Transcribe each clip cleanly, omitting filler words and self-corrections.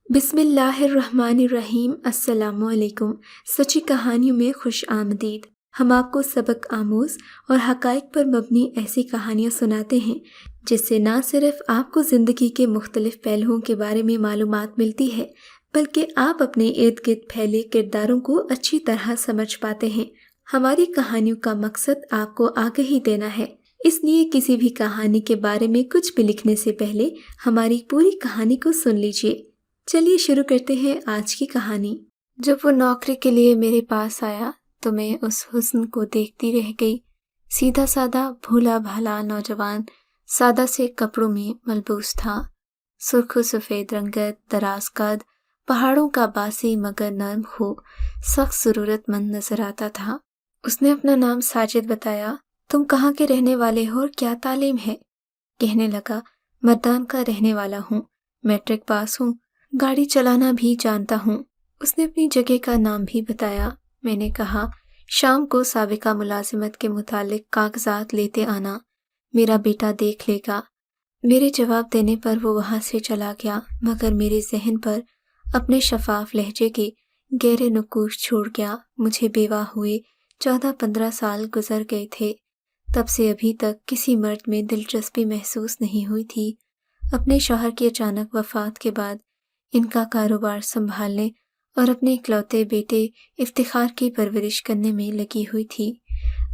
بسم اللہ الرحمن الرحیم۔ السلام علیکم۔ سچی کہانیوں میں خوش آمدید۔ ہم آپ کو سبق آموز اور حقائق پر مبنی ایسی کہانیاں سناتے ہیں جس سے نہ صرف آپ کو زندگی کے مختلف پہلوؤں کے بارے میں معلومات ملتی ہے بلکہ آپ اپنے ارد گرد پھیلے کرداروں کو اچھی طرح سمجھ پاتے ہیں۔ ہماری کہانیوں کا مقصد آپ کو آگاہی دینا ہے، اس لیے کسی بھی کہانی کے بارے میں کچھ بھی لکھنے سے پہلے ہماری پوری کہانی کو سن لیجیے۔ چلیے شروع کرتے ہیں آج کی کہانی۔ جب وہ نوکری کے لیے میرے پاس آیا تو میں اس حسن کو دیکھتی رہ گئی۔ سیدھا سادہ بھولا بھالا نوجوان سادہ سے کپڑوں میں ملبوس تھا۔ سرخ و سفید رنگت، دراز قد، پہاڑوں کا باسی مگر نرم ہو، سخت ضرورت مند نظر آتا تھا۔ اس نے اپنا نام ساجد بتایا۔ تم کہاں کے رہنے والے ہو اور کیا تعلیم ہے؟ کہنے لگا، مردان کا رہنے والا ہوں، میٹرک پاس ہوں، گاڑی چلانا بھی جانتا ہوں۔ اس نے اپنی جگہ کا نام بھی بتایا۔ میں نے کہا، شام کو سابقہ ملازمت کے متعلق کاغذات لیتے آنا، میرا بیٹا دیکھ لے گا۔ میرے جواب دینے پر وہ وہاں سے چلا گیا مگر میرے ذہن پر اپنے شفاف لہجے کے گہرے نقوش چھوڑ گیا۔ مجھے بیوہ ہوئے 14-15 سال گزر گئے تھے۔ تب سے ابھی تک کسی مرد میں دلچسپی محسوس نہیں ہوئی تھی۔ اپنے شوہر کی اچانک وفات کے بعد ان کا کاروبار سنبھالنے اور اپنے اکلوتے بیٹے افتخار کی پرورش کرنے میں لگی ہوئی تھی۔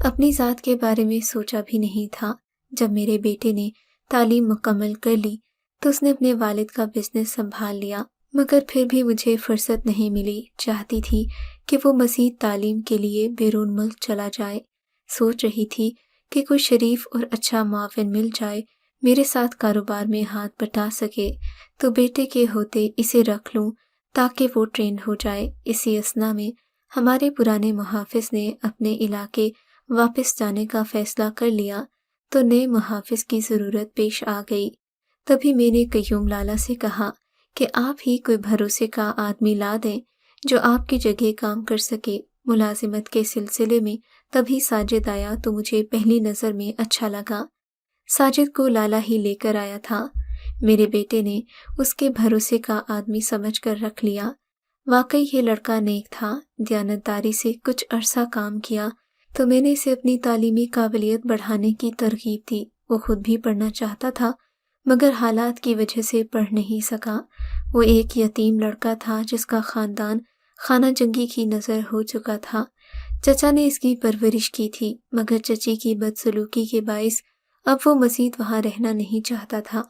اپنی ذات کے بارے میں سوچا بھی نہیں تھا۔ جب میرے بیٹے نے تعلیم مکمل کر لی تو اس نے اپنے والد کا بزنس سنبھال لیا، مگر پھر بھی مجھے فرصت نہیں ملی۔ چاہتی تھی کہ وہ مزید تعلیم کے لیے بیرون ملک چلا جائے۔ سوچ رہی تھی کہ کوئی شریف اور اچھا معاون مل جائے، میرے ساتھ کاروبار میں ہاتھ بٹا سکے تو بیٹے کے ہوتے اسے رکھ لوں تاکہ وہ ٹرینڈ ہو جائے۔ اسی اثنا میں ہمارے پرانے محافظ نے اپنے علاقے واپس جانے کا فیصلہ کر لیا تو نئے محافظ کی ضرورت پیش آ گئی۔ تبھی میں نے قیوم لالا سے کہا کہ آپ ہی کوئی بھروسے کا آدمی لا دیں جو آپ کی جگہ کام کر سکے۔ ملازمت کے سلسلے میں تبھی ساجد آیا تو مجھے پہلی نظر میں اچھا لگا۔ ساجد کو لالا ہی لے کر آیا تھا۔ میرے بیٹے نے اس کے بھروسے کا آدمی سمجھ کر رکھ لیا۔ واقعی یہ لڑکا نیک تھا۔ دیانتداری سے کچھ عرصہ کام کیا تو میں نے اسے اپنی تعلیمی قابلیت بڑھانے کی ترغیب دی۔ وہ خود بھی پڑھنا چاہتا تھا مگر حالات کی وجہ سے پڑھ نہیں سکا۔ وہ ایک یتیم لڑکا تھا جس کا خاندان خانہ جنگی کی نظر ہو چکا تھا۔ چچا نے اس کی پرورش کی تھی مگر چچی کی بدسلوکی کے باعث اب وہ مزید وہاں رہنا نہیں چاہتا تھا۔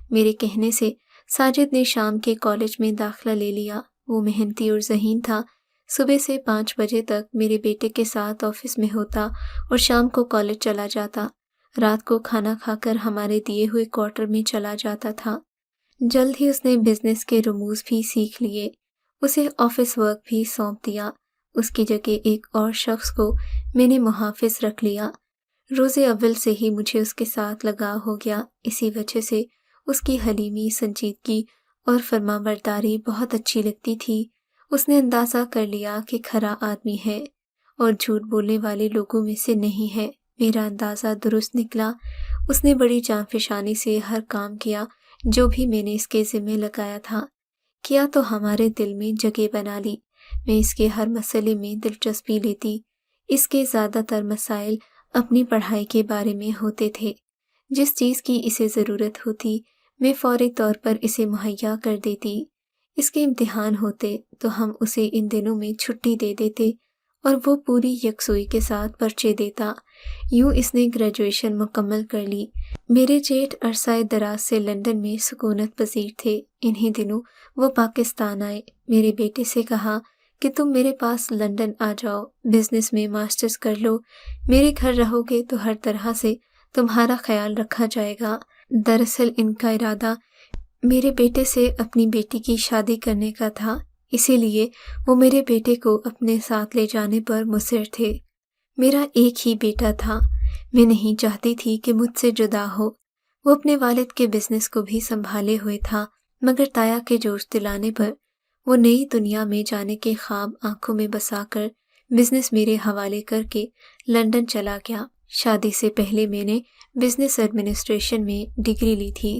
میرے کہنے سے ساجد نے شام کے کالج میں داخلہ لے لیا۔ وہ محنتی اور ذہین تھا۔ صبح سے 5 بجے تک میرے بیٹے کے ساتھ آفس میں ہوتا اور شام کو کالج چلا جاتا۔ رات کو کھانا کھا کر ہمارے دیے ہوئے کوارٹر میں چلا جاتا تھا۔ جلد ہی اس نے بزنس کے رموز بھی سیکھ لیے۔ اسے آفس ورک بھی سونپ دیا۔ اس کی جگہ ایک اور شخص کو میں نے محافظ رکھ لیا۔ روز اول سے ہی مجھے اس کے ساتھ لگاؤ ہو گیا۔ اسی وجہ سے اس کی حلیمی، سنجیدگی اور فرما برداری بہت اچھی لگتی تھی۔ اس نے اندازہ کر لیا کہ کھرا آدمی ہے اور جھوٹ بولنے والے لوگوں میں سے نہیں ہے۔ میرا اندازہ درست نکلا۔ اس نے بڑی جانفشانی سے ہر کام کیا جو بھی میں نے اس کے ذمہ لگایا تھا، کیا تو ہمارے دل میں جگہ بنا لی۔ میں اس کے ہر مسئلے میں دلچسپی لیتی۔ اس کے زیادہ تر مسائل اپنی پڑھائی کے بارے میں ہوتے تھے۔ جس چیز کی اسے ضرورت ہوتی میں فوری طور پر اسے مہیا کر دیتی۔ اس کے امتحان ہوتے تو ہم اسے ان دنوں میں چھٹی دے دیتے اور وہ پوری یکسوئی کے ساتھ پرچے دیتا۔ یوں اس نے گریجویشن مکمل کر لی۔ میرے جیٹھ عرصہ دراز سے لندن میں سکونت پذیر تھے۔ انہی دنوں وہ پاکستان آئے۔ میرے بیٹے سے کہا کہ تم میرے پاس لندن آ جاؤ، بزنس میں ماسٹرز کر لو، میرے گھر رہو گے تو ہر طرح سے تمہارا خیال رکھا جائے گا۔ دراصل ان کا ارادہ میرے بیٹے سے اپنی بیٹی کی شادی کرنے کا تھا، اسی لیے وہ میرے بیٹے کو اپنے ساتھ لے جانے پر مصر تھے۔ میرا ایک ہی بیٹا تھا۔ میں نہیں چاہتی تھی کہ مجھ سے جدا ہو۔ وہ اپنے والد کے بزنس کو بھی سنبھالے ہوئے تھا مگر تایا کے جوش دلانے پر وہ نئی دنیا میں جانے کے خواب آنکھوں میں بسا کر بزنس میرے حوالے کر کے لندن چلا گیا۔ شادی سے پہلے میں نے بزنس ایڈمنسٹریشن میں ڈگری لی تھی۔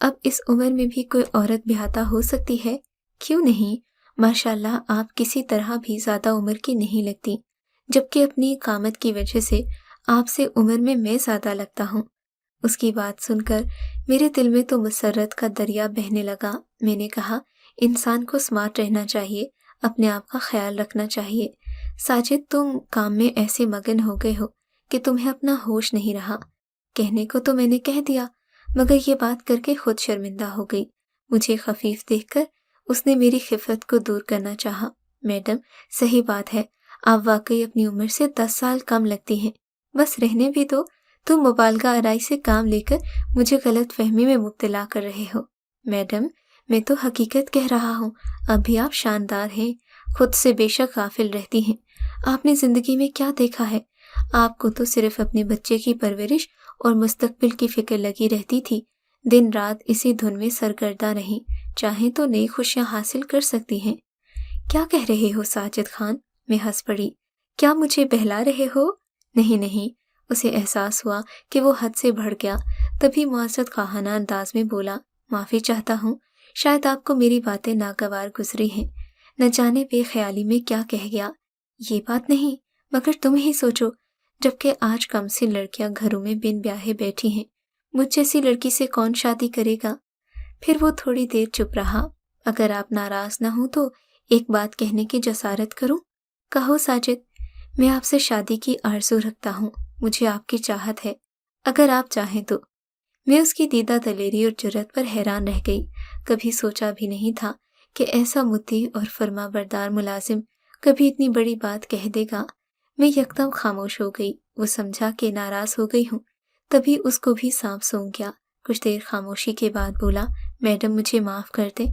اب اس عمر میں بھی کوئی عورت بیاہتا ہو سکتی ہے؟ کیوں نہیں؟ ماشاءاللہ آپ کسی طرح بھی زیادہ عمر کی نہیں لگتی، جبکہ اپنی قامت کی وجہ سے آپ سے عمر میں زیادہ لگتا ہوں۔ اس کی بات سن کر میرے دل میں تو مسرت کا دریا بہنے لگا۔ میں نے کہا، انسان کو سمارٹ رہنا چاہیے، اپنے آپ کا خیال رکھنا چاہیے۔ ساجد، تم کام میں ایسے مگن ہو گئے ہو کہ تمہیں اپنا ہوش نہیں رہا۔ کہنے کو تو میں نے کہہ دیا، مگر یہ بات کر کے خود شرمندہ ہو گئی۔ مجھے خفیف دیکھ کر اس نے میری خفت کو دور کرنا چاہا۔ میڈم، صحیح بات ہے، آپ واقعی اپنی عمر سے 10 سال کم لگتی ہیں، بس رہنے بھی دو۔ تم مبالغہ آرائی سے کام لے کر مجھے غلط فہمی میں مبتلا کر رہے ہو۔ میڈم، میں تو حقیقت کہہ رہا ہوں، اب بھی آپ شاندار ہیں، خود سے بے شک غافل رہتی ہیں۔ آپ نے زندگی میں کیا دیکھا ہے؟ آپ کو تو صرف اپنے بچے کی پرورش اور مستقبل کی فکر لگی رہتی تھی۔ دن رات اسی دھن میں سرگردہ رہیں، چاہیں تو نئی خوشیاں حاصل کر سکتی ہیں۔ کیا کہہ رہے ہو ساجد خان؟ میں ہنس پڑی۔ کیا مجھے بہلا رہے ہو؟ نہیں نہیں۔ اسے احساس ہوا کہ وہ حد سے بڑھ گیا، تبھی معذرت خواہانہ انداز میں بولا، معافی چاہتا ہوں، شاید آپ کو میری باتیں ناگوار گزری ہیں، نہ جانے بے خیالی میں کیا کہہ گیا۔ یہ بات نہیں، مگر تم ہی سوچو، جبکہ آج کم سی لڑکیاں گھروں میں بن بیاہے بیٹھی ہیں، مجھ جیسی لڑکی سے کون شادی کرے گا؟ پھر وہ تھوڑی دیر چپ رہا۔ اگر آپ ناراض نہ ہوں تو ایک بات کہنے کی جسارت کروں؟ کہو ساجد۔ میں آپ سے شادی کی آرزو رکھتا ہوں، مجھے آپ کی چاہت ہے، اگر آپ چاہیں تو۔ میں اس کی دیدہ دلیری اور جرأت پر حیران رہ گئی۔ کبھی سوچا بھی نہیں تھا کہ ایسا مطیع اور فرما بردار ملازم کبھی اتنی بڑی بات کہہ دے گا۔ میں یکدم خاموش ہو گئی۔ وہ سمجھا کہ ناراض ہو گئی ہوں، تبھی اس کو بھی سانپ سونگ گیا۔ کچھ دیر خاموشی کے بعد بولا، میڈم مجھے معاف کر دیں،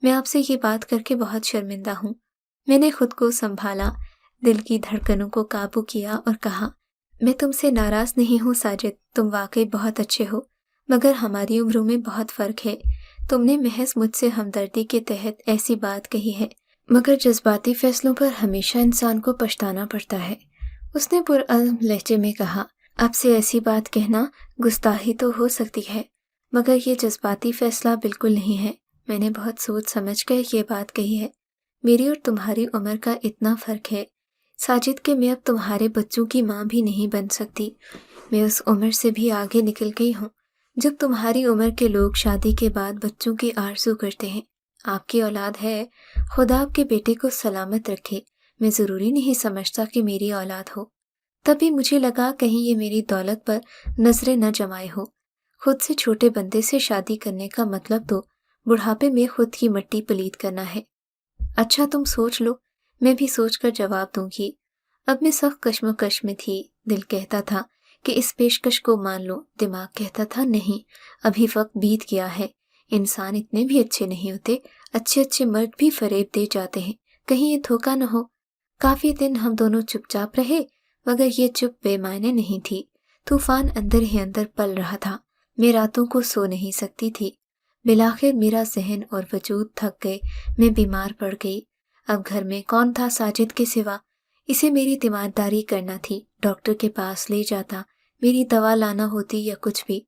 میں آپ سے یہ بات کر کے بہت شرمندہ ہوں۔ میں نے خود کو سنبھالا، دل کی دھڑکنوں کو قابو کیا اور کہا، میں تم سے ناراض نہیں ہوں ساجد، تم واقعی بہت اچھے ہو، مگر ہماری عمروں میں بہت فرق ہے۔ تم نے محض مجھ سے ہمدردی کے تحت ایسی بات کہی ہے، مگر جذباتی فیصلوں پر ہمیشہ انسان کو پچھتانا پڑتا ہے۔ اس نے پرعزم لہجے میں کہا، اب سے ایسی بات کہنا گستاخی تو ہو سکتی ہے، مگر یہ جذباتی فیصلہ بالکل نہیں ہے۔ میں نے بہت سوچ سمجھ کر یہ بات کہی ہے۔ میری اور تمہاری عمر کا اتنا فرق ہے ساجد کہ میں اب تمہارے بچوں کی ماں بھی نہیں بن سکتی۔ میں اس عمر سے بھی آگے نکل گئی ہوں جب تمہاری عمر کے لوگ شادی کے بعد بچوں کی آرزو کرتے ہیں۔ آپ کی اولاد ہے، خدا آپ کے بیٹے کو سلامت رکھے۔ میں ضروری نہیں سمجھتا کہ میری اولاد ہو۔ تبھی مجھے لگا کہیں یہ میری دولت پر نظریں نہ جمائے ہو۔ خود سے چھوٹے بندے سے شادی کرنے کا مطلب تو بڑھاپے میں خود کی مٹی پلید کرنا ہے۔ اچھا تم سوچ لو، میں بھی سوچ کر جواب دوں گی۔ اب میں سخت کشمکش میں تھی۔ دل کہتا تھا کہ اس پیشکش کو مان لو، دماغ کہتا تھا نہیں، ابھی وقت بیت گیا ہے۔ انسان اتنے بھی اچھے نہیں ہوتے، اچھے اچھے مرد بھی فریب دے جاتے ہیں، کہیں یہ دھوکہ نہ ہو۔ کافی دن ہم دونوں چپ چاپ رہے، مگر یہ چپ بے معنی نہیں تھی۔ طوفان اندر ہی اندر پل رہا تھا، میں راتوں کو سو نہیں سکتی تھی۔ بالآخر میرا ذہن اور وجود تھک گئے، میں بیمار پڑ گئی۔ اب گھر میں کون تھا ساجد کے سوا؟ اسے میری تیمارداری کرنا تھی، ڈاکٹر کے پاس لے جاتا، میری دوا لانا ہوتی یا کچھ بھی،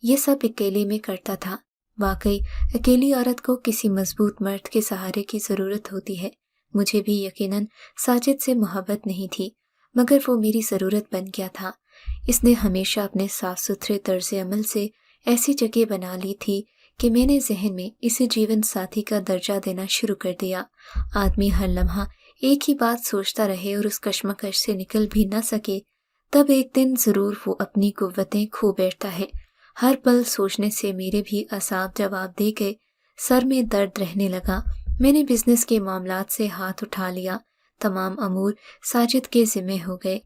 یہ سب اکیلے میں کرتا تھا۔ واقعی اکیلی عورت کو کسی مضبوط مرد کے سہارے کی ضرورت ہوتی ہے۔ مجھے بھی یقیناً ساجد سے محبت نہیں تھی، مگر وہ میری ضرورت بن گیا تھا۔ اس نے ہمیشہ اپنے صاف ستھرے طرز عمل سے ایسی جگہ بنا لی تھی کہ میں نے ذہن میں اسے جیون ساتھی کا درجہ دینا شروع کر دیا۔ آدمی ہر لمحہ ایک ہی بات سوچتا رہے اور اس کشمکش سے نکل بھی نہ سکے، تب ایک دن ضرور وہ اپنی قوتیں کھو بیٹھتا ہے۔ ہر پل سوچنے سے میرے بھی اعصاب جواب دے گئے، سر میں درد رہنے لگا۔ میں نے بزنس کے معاملات سے ہاتھ اٹھا لیا، تمام امور ساجد کے ذمہ ہو گئے۔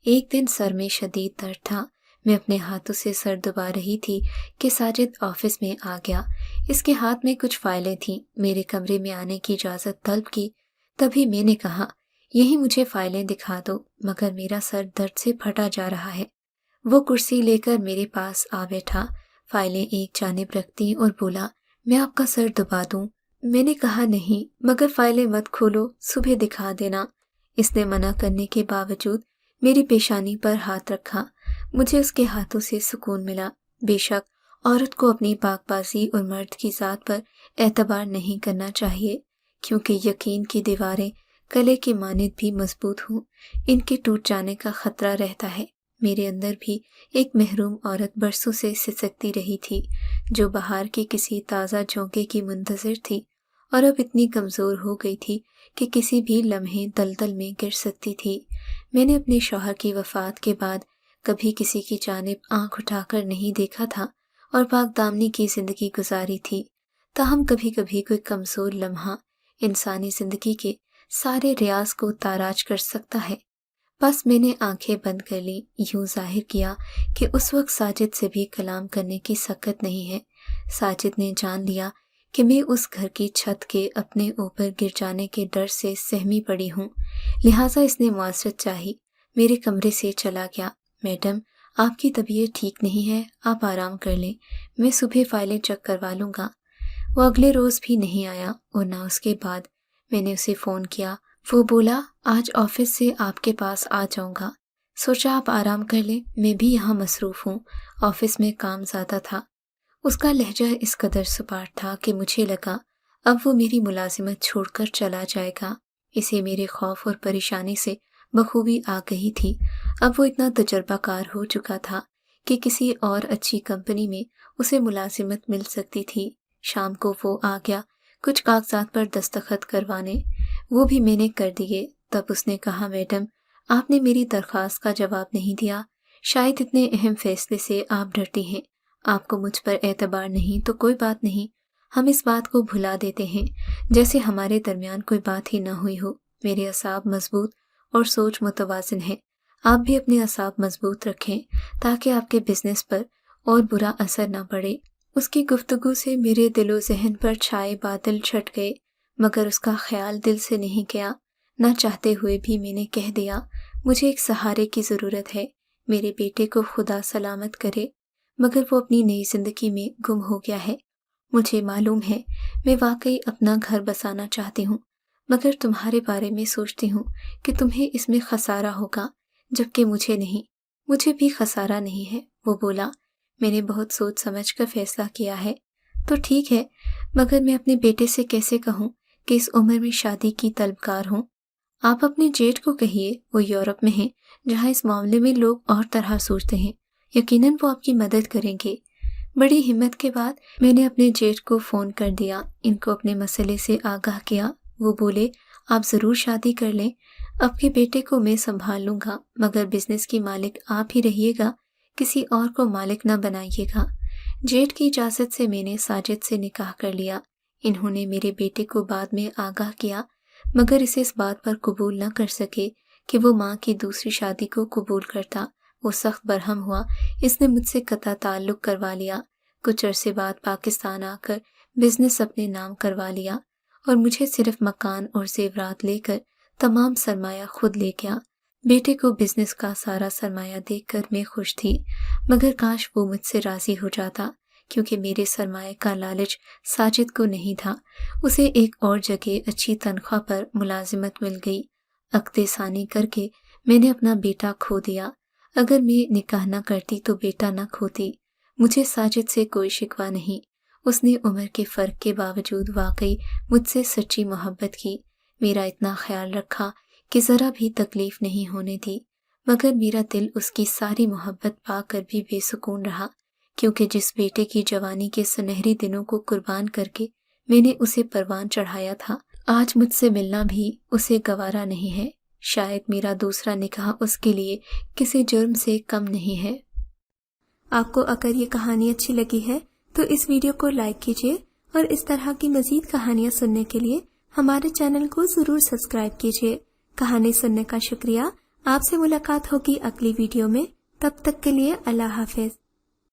ایک دن سر میں شدید درد تھا، میں اپنے ہاتھوں سے سر دبا رہی تھی کہ ساجد آفس میں آ گیا۔ اس کے ہاتھ میں کچھ فائلیں تھیں۔ میرے کمرے میں آنے کی اجازت طلب کی، تبھی میں نے کہا، یہی مجھے فائلیں دکھا دو، مگر میرا سر درد سے پھٹا جا رہا ہے۔ وہ کرسی لے کر میرے پاس آ بیٹھا، فائلیں ایک جانب رکھ دیں اور بولا، میں آپ کا سر دبا دوں؟ میں نے کہا نہیں، مگر فائلیں مت کھولو، صبح دکھا دینا۔ اس نے منع کرنے کے باوجود میری پیشانی پر ہاتھ رکھا۔ مجھے اس کے ہاتھوں سے سکون ملا۔ بے شک عورت کو اپنی پاک بازی اور مرد کی ذات پر اعتبار نہیں کرنا چاہیے، کیونکہ یقین کی دیواریں کلے کی مانند بھی مضبوط ہوں، ان کے ٹوٹ جانے کا خطرہ رہتا ہے۔ میرے اندر بھی ایک محروم عورت برسوں سے سسکتی رہی تھی، جو بہار کے کسی تازہ جھونکے کی منتظر تھی، اور اب اتنی کمزور ہو گئی تھی کہ کسی بھی لمحے دلدل میں گر سکتی تھی۔ میں نے اپنے شوہر کی وفات کے بعد کبھی کسی کی جانب آنکھ اٹھا کر نہیں دیکھا تھا اور پاک دامنی کی زندگی گزاری تھی، تاہم کبھی کبھی کوئی کمزور لمحہ انسانی زندگی کے سارے ریاض کو تاراج کر سکتا ہے۔ بس میں نے آنکھیں بند کر لیں، یوں ظاہر کیا کہ اس وقت ساجد سے بھی کلام کرنے کی سکت نہیں ہے۔ ساجد نے جان لیا کہ میں اس گھر کی چھت کے اپنے اوپر گر جانے کے ڈر سے سہمی پڑی ہوں، لہٰذا اس نے معذرت چاہی، میرے کمرے سے چلا گیا۔ میڈم، آپ کی طبیعت ٹھیک نہیں ہے، آپ آرام کر لیں، میں صبح فائلیں چیک کروا لوں گا۔ وہ اگلے روز بھی نہیں آیا اور نہ اس کے بعد۔ میں نے اسے فون کیا، وہ بولا آج آفس سے آپ کے پاس آ جاؤں گا۔ سوچا آپ آرام کر لیں، میں بھی یہاں مصروف ہوں، آفس میں کام زیادہ تھا۔ اس کا لہجہ اس قدر سپاٹ تھا کہ مجھے لگا اب وہ میری ملازمت چھوڑ کر چلا جائے گا۔ اسے میرے خوف اور پریشانی سے بخوبی آ گئی تھی۔ اب وہ اتنا تجربہ کار ہو چکا تھا کہ کسی اور اچھی کمپنی میں اسے ملازمت مل سکتی تھی۔ شام کو وہ آ گیا کچھ کاغذات پر دستخط کروانے، وہ بھی میں نے کر دیے۔ تب اس نے کہا میڈم، آپ نے میری درخواست کا جواب نہیں دیا، شاید اتنے اہم فیصلے سے آپ ڈرتی ہیں۔ آپ کو مجھ پر اعتبار نہیں تو کوئی بات نہیں، ہم اس بات کو بھلا دیتے ہیں جیسے ہمارے درمیان کوئی بات ہی نہ ہوئی ہو۔ میرے اعصاب مضبوط اور سوچ متوازن ہے، آپ بھی اپنے اعصاب مضبوط رکھیں تاکہ آپ کے بزنس پر اور برا اثر نہ پڑے۔ اس کی گفتگو سے میرے دل و ذہن پر چھائے بادل چھٹ گئے، مگر اس کا خیال دل سے نہیں گیا۔ نہ چاہتے ہوئے بھی میں نے کہہ دیا، مجھے ایک سہارے کی ضرورت ہے، میرے بیٹے کو خدا سلامت کرے، مگر وہ اپنی نئی زندگی میں گم ہو گیا ہے۔ مجھے معلوم ہے میں واقعی اپنا گھر بسانا چاہتی ہوں، مگر تمہارے بارے میں سوچتی ہوں کہ تمہیں اس میں خسارہ ہوگا، جبکہ مجھے نہیں، مجھے بھی خسارہ نہیں ہے۔ وہ بولا، میں نے بہت سوچ سمجھ کر فیصلہ کیا ہے۔ تو ٹھیک ہے، مگر میں اپنے بیٹے سے کیسے کہوں کہ اس عمر میں شادی کی طلبگار ہوں؟ آپ اپنے جیٹ کو کہیے، وہ یورپ میں ہیں جہاں اس معاملے میں لوگ اور طرح سوچتے ہیں، یقیناً وہ آپ کی مدد کریں گے۔ بڑی ہمت کے بعد میں نے اپنے جیٹ کو فون کر دیا، ان کو اپنے مسئلے سے آگاہ کیا۔ وہ بولے، آپ ضرور شادی کر لیں، آپ کے بیٹے کو میں سنبھال لوں گا، مگر بزنس کی مالک آپ ہی رہیے گا، کسی اور کو مالک نہ بنائیے گا۔ جیٹ کی اجازت سے میں نے ساجد سے نکاح کر لیا۔ انہوں نے میرے بیٹے کو بعد میں آگاہ کیا، مگر اسے اس بات پر قبول نہ کر سکے کہ وہ ماں کی دوسری شادی کو قبول کرتا۔ وہ سخت برہم ہوا، اس نے مجھ سے قطع تعلق کروا لیا۔ کچھ عرصے بعد پاکستان آ کر بزنس اپنے نام کروا لیا اور مجھے صرف مکان اور زیورات لے کر تمام سرمایہ خود لے گیا۔ بیٹے کو بزنس کا سارا سرمایہ دیکھ کر میں خوش تھی، مگر کاش وہ مجھ سے راضی ہو جاتا، کیونکہ میرے سرمایہ کا لالچ ساجد کو نہیں تھا۔ اسے ایک اور جگہ اچھی تنخواہ پر ملازمت مل گئی۔ عقد ثانی کر کے میں نے اپنا بیٹا کھو دیا۔ اگر میں نکاح نہ کرتی تو بیٹا نہ کھوتی۔ مجھے ساجد سے کوئی شکوہ نہیں، اس نے عمر کے فرق کے باوجود واقعی مجھ سے سچی محبت کی، میرا اتنا خیال رکھا کہ ذرا بھی تکلیف نہیں ہونے دی، مگر میرا دل اس کی ساری محبت پا کر بھی بے سکون رہا، کیونکہ جس بیٹے کی جوانی کے سنہری دنوں کو قربان کر کے میں نے اسے پروان چڑھایا تھا، آج مجھ سے ملنا بھی اسے گوارا نہیں ہے۔ شاید میرا دوسرا نکاح اس کے لیے کسی جرم سے کم نہیں ہے۔ آپ کو اگر یہ کہانی اچھی لگی ہے تو اس ویڈیو کو لائک کیجیے اور اس طرح کی مزید کہانیاں سننے کے لیے ہمارے چینل کو ضرور سبسکرائب کیجیے۔ کہانی سننے کا شکریہ۔ آپ سے ملاقات ہوگی اگلی ویڈیو میں، تب تک کے لیے اللہ حافظ۔